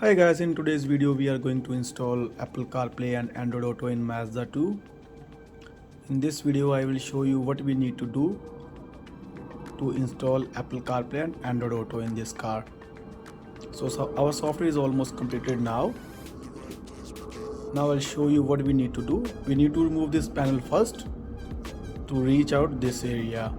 Hi guys, in today's video we are going to install Apple CarPlay and Android Auto in Mazda 2. In this video I will show you what we need to do to install Apple CarPlay and Android Auto in this car. So our software is almost completed now. Now I'll show you what we need to do. We need to remove this panel first to reach out this area.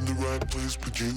The right place for you.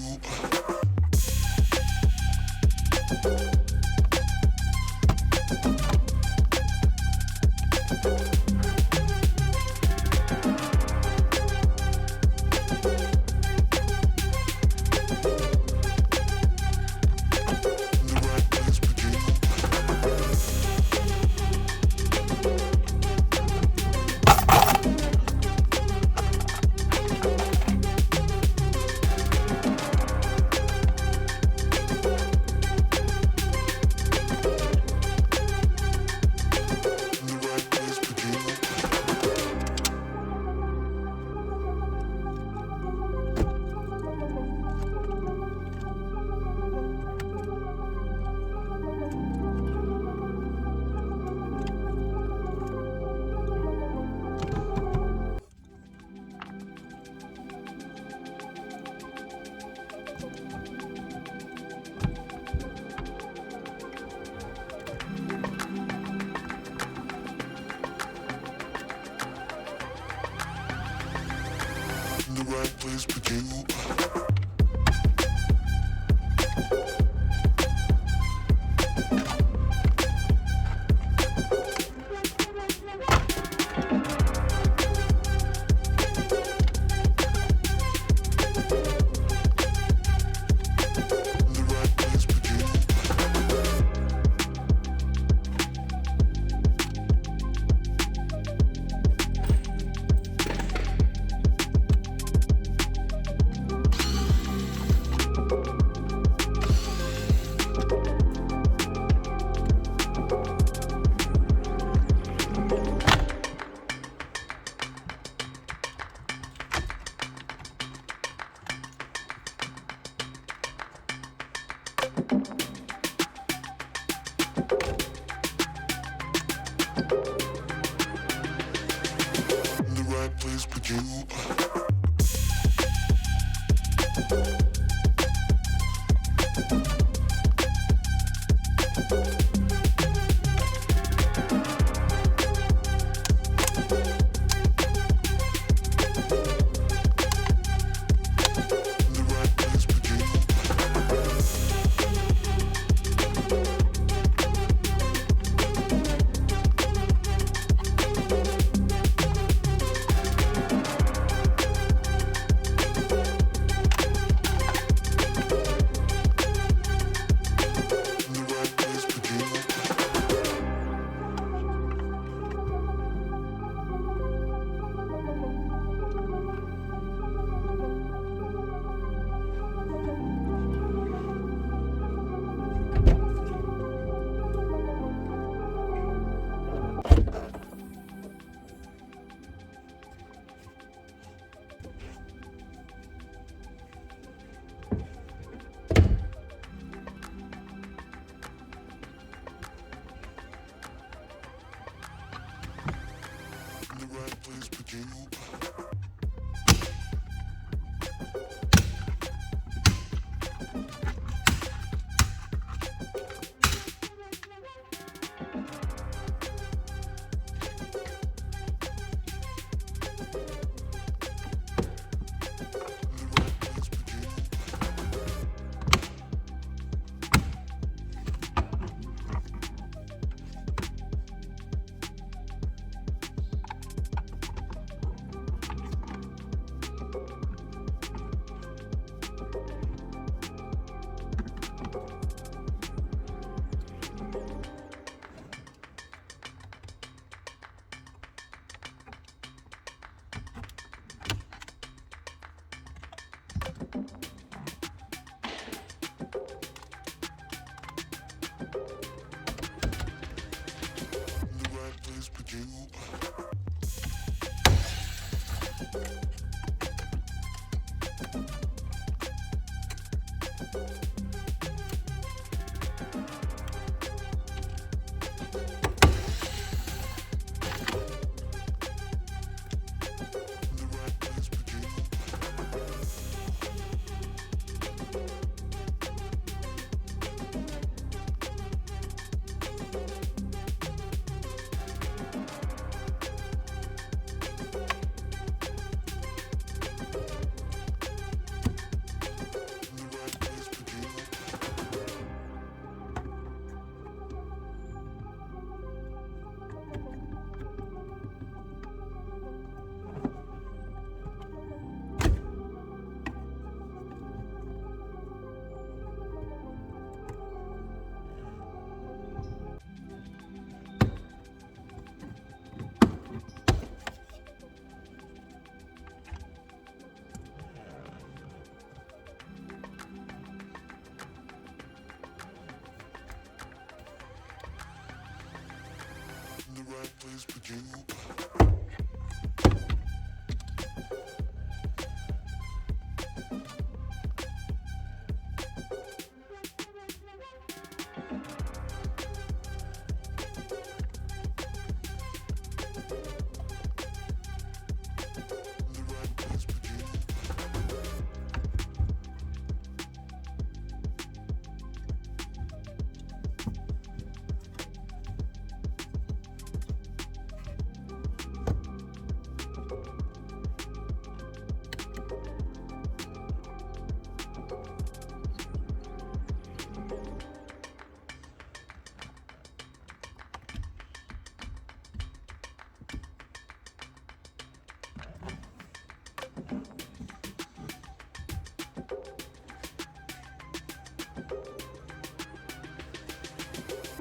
The right place for you. place begin?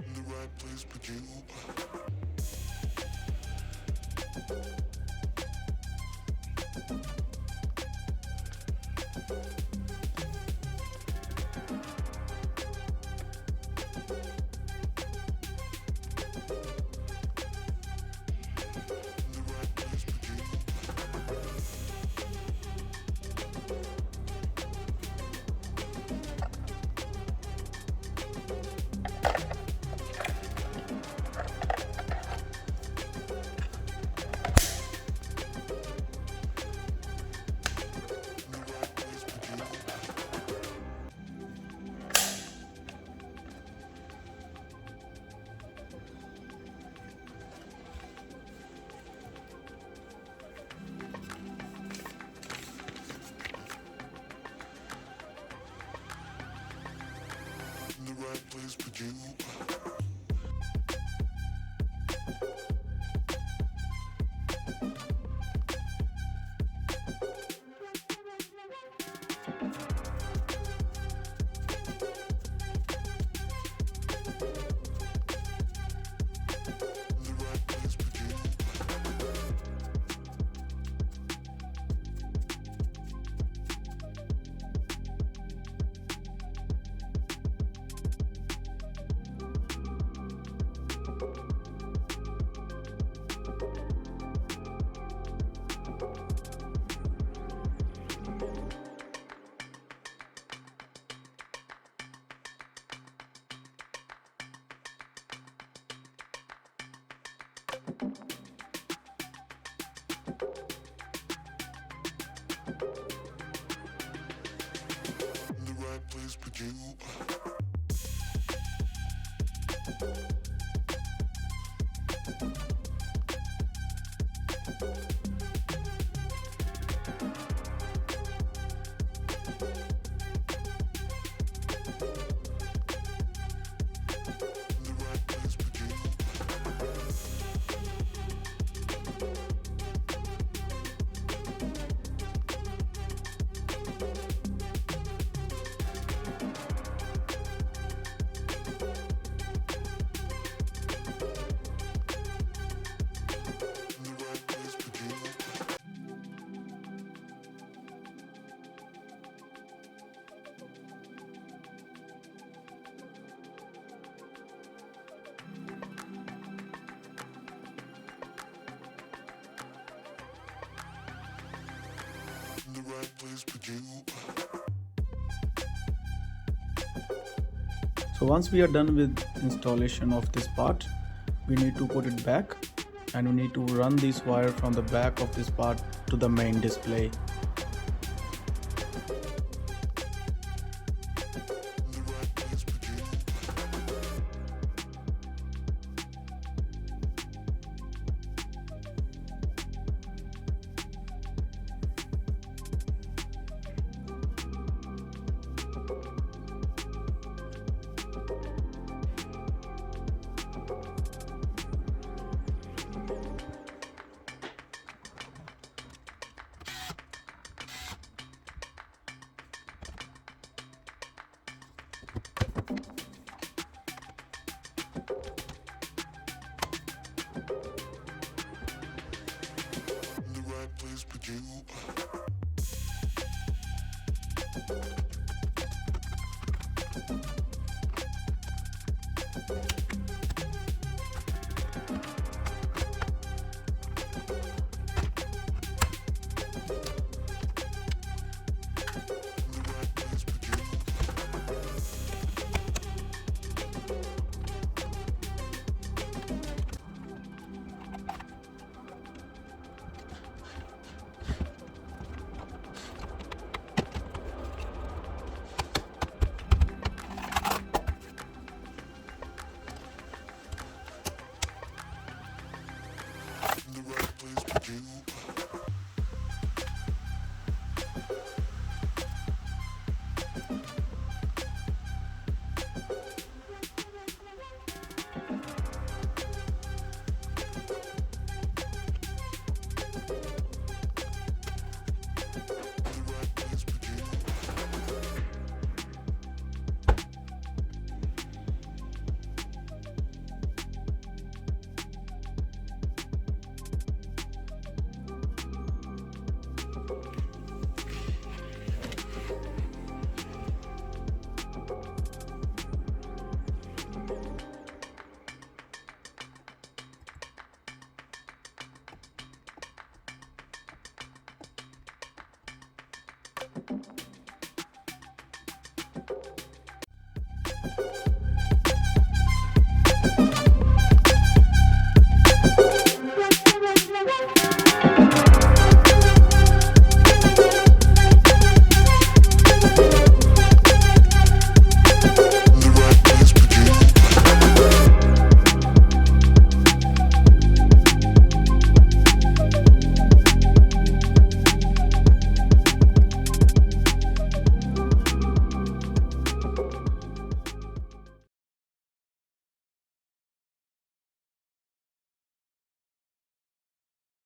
The right place begin? The right place begin? The right place begin? The right place begin? The right place begin? The right place begin? The right place begin? The right place begin? The right place begin? The right place begin? So once we are done with installation of this part, we need to put it back and we need to run this wire from the back of this part to the main display. The right place begin? The right place begin? begin.